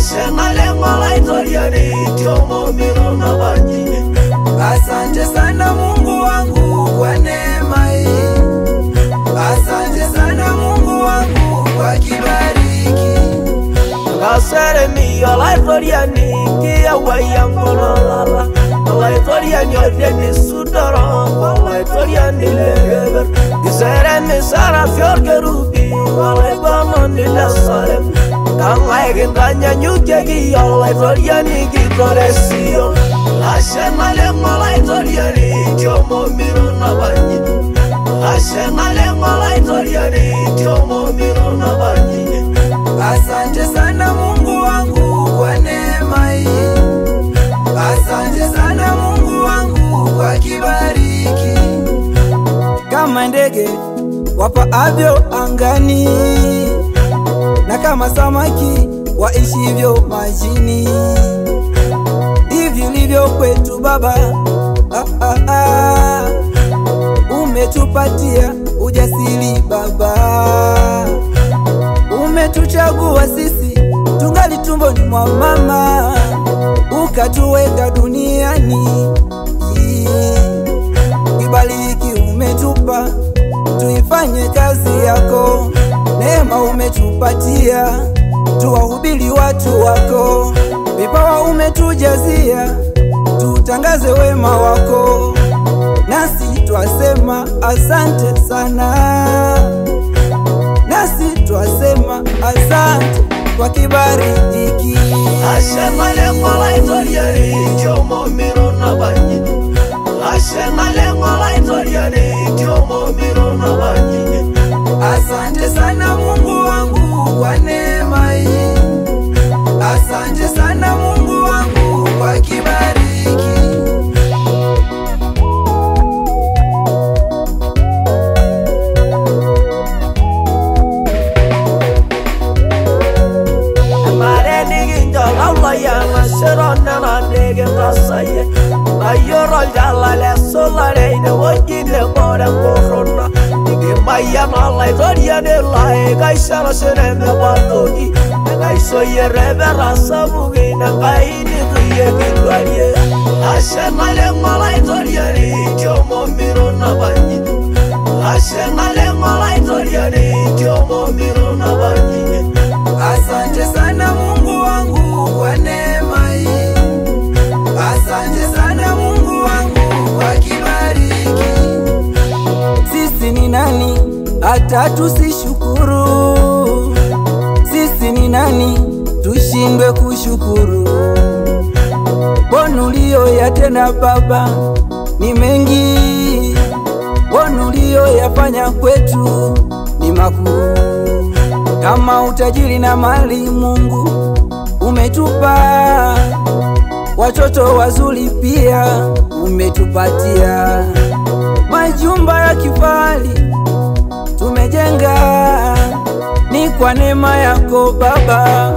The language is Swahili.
Ashengale ngola itoriani tiomo mirona banyi. Asante sana Mungu wangu kwa neema hii. Asante sana Mungu wangu kwa kibariki. Kasere mi ola itoriani kia wayangolala. Ola itoriani odeni sudara. Ola itoriani legeber. Kisere mi sara fiorgerubi. Ola itoriani lesalem. Kangay gintanya nyukegi ola itoriani gitoresio. Ashengale ngola itoriani tiomo mirona banyi. Ashengale ngola itoriani tiomo mirona banyi. Asante sana Mungu wangu kwa neema hii. Asante sana Mungu wangu kwa kibariki. Kama ndege wapaavyo angani, na kama samaki waishivyo majini, hivi ulivyo kwetu Baba. Umetupatia ujasiri Baba. Umetuchagua sisi tungali tumboni mwa mama, ukatuweka duniani. Kibariki umetupa tuifanye kazi yako. Neema umetupatia tuwahubiri watu wako. Vipawa umetujazia tutangaze wema wako. Nasi twasema asante sana. Nasi twasema asante kwa kibariki. Ashengale ngola itoriani tiomo mirona banyi. Ashengale ngola itoriani tiomo mirona banyi. Asante sana Mungu wangu kwa neema hii. Asante sana Mungu wangu kwa kibariki. Serona na nege rasaye. Ayoro jalale solare ne wajine bora corona. Nige maya na la itoriani la gaisha sene me batoni. Gaiso ye revera sabuge na gaini tuye kitwarie. Ashengale ngola itoriani tiomo mirona banyi. Ashengale ngola itoriani tiomo mirona banyi. Asante sana Mungu wangu kwa neema hii. Asante sana Mungu wangu kwa kibariki. Sisi ni nani hata tusishukuru? Sisi ni nani tushindwe kushukuru? Bonulio ya tena Baba ni mengi. Bonulio yafanya kwetu ni makuu. Kama utajiri na mali Mungu umetupa. Watoto wazuri pia umetupatia. Majumba ya kifahari tumejenga. Ni kwa neema yako Baba.